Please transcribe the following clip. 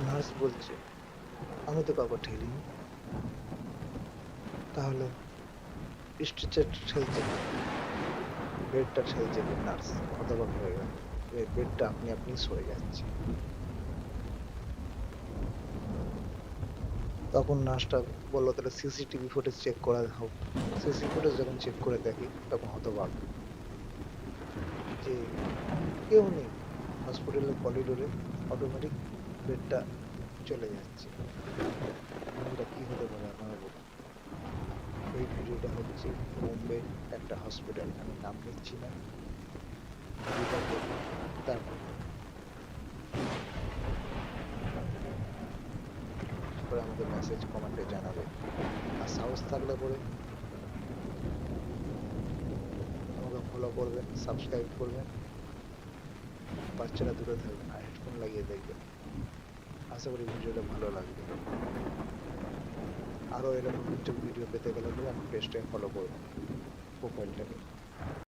Nurse বলছে, আমি তো কাউকে ঠেলিনি। তাহলে স্ট্রেচার ঠেলছে কে? বেডটা ঠেলছে কে? নার্স হতবাক হয়ে গেল। বেডটা আপনি আপনি সরে যাচ্ছে। তখন নার্সটা বললো, তাহলে সিসিটিভি ফুটেজ চেক করা হোক। সিসি ফুটেজ যখন চেক করে দেখি, তখন হতবাক যে কেউ নেই। হসপিটালের করিডোরে অটোমেটিক বেডটা চলে যাচ্ছে। এখন এটা কি হতে পারে আপনারা বলুন? এই ভিডিওটা হচ্ছে বোম্বের একটা হসপিটাল, আমি নাম নিচ্ছি না। ভিডিওটা দেখুন, তারপরে আমাকে মেসেজ কমেন্টে জানাবে। আর সাহস থাকলে পরে আমাকে ফলো করবেন, সাবস্ক্রাইব করবেন। বাচ্চারা দূরে থাকবেন আর হেডফোন লাগিয়ে দেখবেন। আশা করি ভিডিওটা ভালো লাগবে। আরো এরকম ভিডিও পেতে গেলে পরে আমার পেজটাকে ফলো করবেন, প্রোফাইলটাকে।